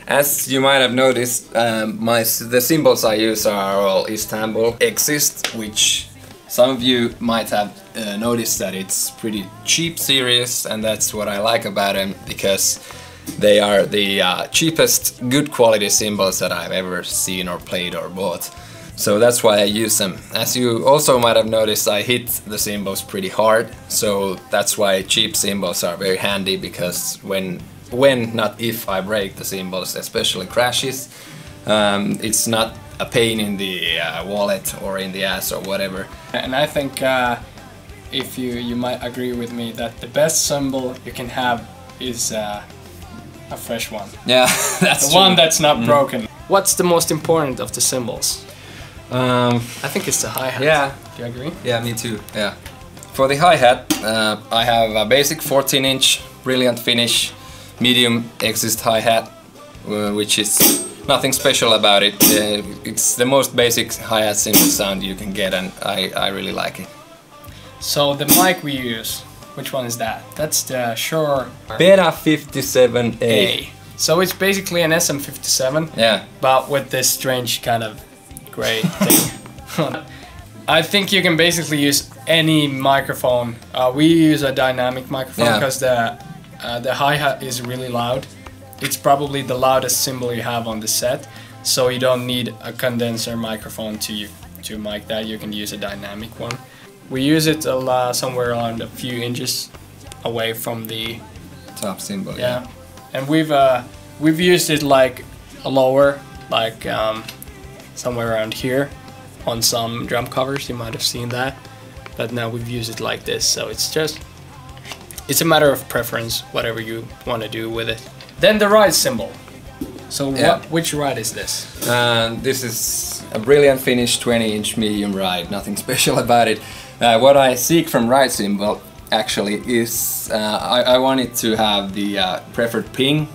As you might have noticed, the cymbals I use are all Istanbul Exist, which some of you might have noticed that it's pretty cheap series, and that's what I like about them, because they are the cheapest good quality cymbals that I've ever seen or played or bought. So that's why I use them. As you also might have noticed, I hit the cymbals pretty hard, so that's why cheap cymbals are very handy, because when not if I break the cymbals, especially crashes, it's not a pain in the wallet or in the ass or whatever. And I think if you might agree with me that the best cymbal you can have is a fresh one. Yeah, that's the true. one that's not broken. What's the most important of the cymbals? I think it's the hi-hat. Yeah. Do you agree? Yeah, me too. Yeah. For the hi-hat, I have a basic 14-inch brilliant finish medium Exist hi-hat, which is nothing special about it. It's the most basic hi-hat cymbal sound you can get, and I really like it. So the mic we use, which one is that? That's the Shure Beta 57A. So it's basically an SM57, yeah, but with this strange kind of gray thing. I think you can basically use any microphone. We use a dynamic microphone because the hi-hat is really loud. It's probably the loudest cymbal you have on the set, so you don't need a condenser microphone to mic that. You can use a dynamic one. We use it somewhere around a few inches away from the top cymbal. Yeah, and we've used it like lower, like somewhere around here on some drum covers. You might have seen that, but now we've used it like this. So it's a matter of preference, whatever you want to do with it. Then the ride cymbal. So which ride is this? This is a brilliant finish 20-inch medium ride. Nothing special about it. What I seek from ride cymbal actually is I wanted to have the preferred ping,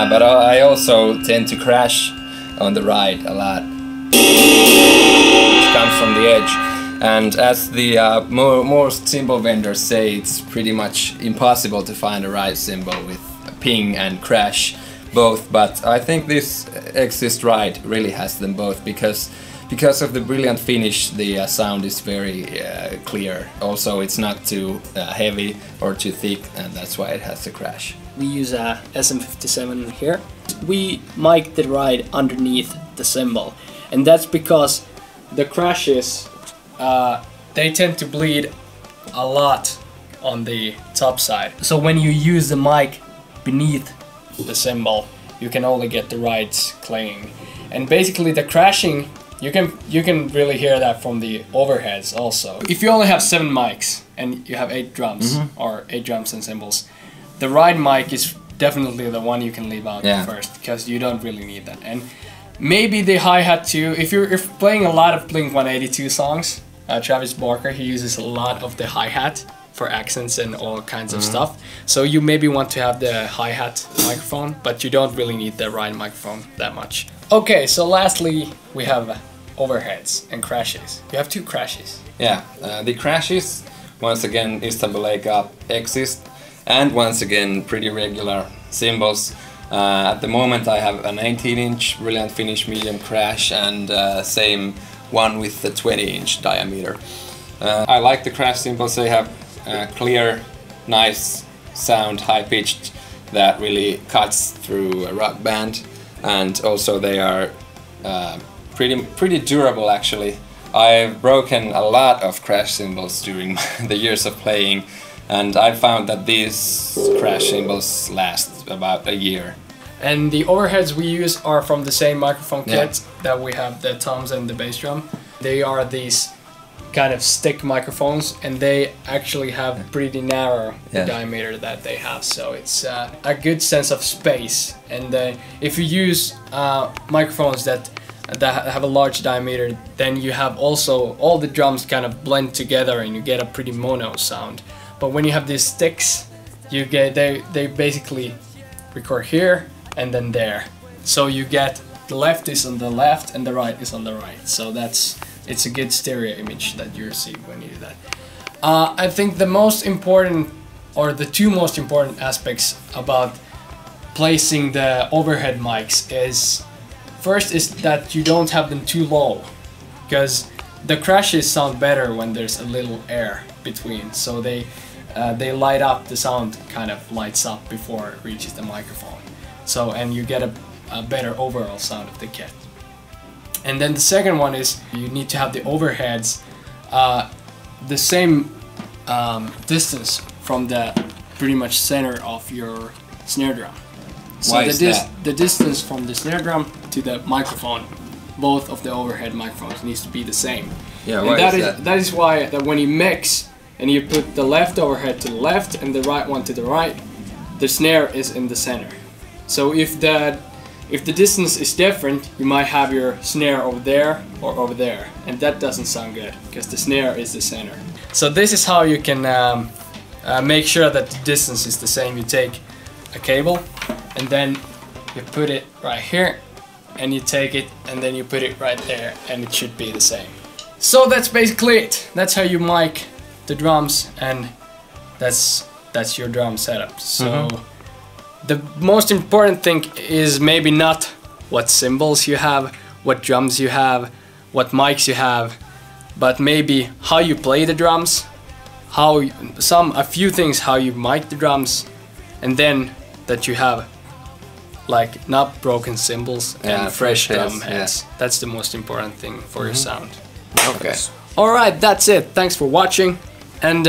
but I also tend to crash on the ride a lot, which comes from the edge. And as the most cymbal vendors say, it's pretty much impossible to find a ride cymbal with ping and crash both, but I think this Exist ride really has them both, because of the brilliant finish, the sound is very clear. Also, it's not too heavy or too thick, and that's why it has the crash. We use a SM57 here. We mic the ride underneath the cymbal, and that's because the crashes they tend to bleed a lot on the top side. So when you use the mic beneath the cymbal, you can only get the rides clanging. And basically the crashing, you can really hear that from the overheads also. If you only have 7 mics and you have 8 drums, or 8 drums and cymbals, the ride mic is definitely the one you can leave out first, because you don't really need that. And maybe the hi-hat too. If you're playing a lot of Blink-182 songs, Travis Barker, he uses a lot of the hi-hat for accents and all kinds of stuff. So you maybe want to have the hi-hat microphone, but you don't really need the ride microphone that much. Okay, so lastly we have overheads and crashes. You have 2 crashes. Yeah, the crashes, once again Istanbul Exist, and once again pretty regular cymbals. At the moment I have a 19-inch brilliant finish medium crash, and same one with the 20-inch diameter. I like the crash cymbals. They have clear, nice sound, high-pitched, that really cuts through a rock band, and also they are pretty durable actually. I've broken a lot of crash cymbals during the years of playing, and I found that these crash cymbals last about a year. And the overheads we use are from the same microphone kit that we have the toms and the bass drum. They are these kind of stick microphones, and they actually have pretty narrow diameter that they have, so it's a good sense of space. And if you use microphones that have a large diameter, then you have also all the drums kind of blend together and you get a pretty mono sound. But when you have these sticks, you get they basically record here and then there, so you get the left is on the left and the right is on the right. So it's a good stereo image that you see when you do that. I think the most important, or the 2 most important aspects about placing the overhead mics is, first is that you don't have them too low, because the crashes sound better when there's a little air between, so they light up, the sound kind of lights up before it reaches the microphone. So, and you get a better overall sound of the kit. And then the second one is you need to have the overheads the same distance from the pretty much center of your snare drum. So Why is that? The distance from the snare drum to the microphone, both of the overhead microphones, needs to be the same. Yeah, and why that is is that? that is why that when you mix and you put the left overhead to the left and the right one to the right, the snare is in the center. So if the distance is different, you might have your snare over there or over there, and that doesn't sound good because the snare is the center. So this is how you can make sure that the distance is the same. You take a cable and then you put it right here, and you take it and then you put it right there, and it should be the same. So that's basically it. That's how you mic the drums, and that's your drum setup. So the most important thing is maybe not what cymbals you have, what drums you have, what mics you have, but maybe how you play the drums, a few things how you mic the drums, and then that you have like not broken cymbals and fresh drum heads. Yeah. That's the most important thing for your sound. Okay. Alright, that's it. Thanks for watching, and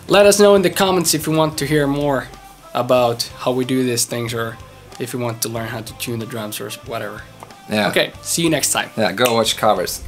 let us know in the comments if you want to hear more about how we do these things, or if you want to learn how to tune the drums or whatever. Yeah. Okay, see you next time. Yeah, go watch covers.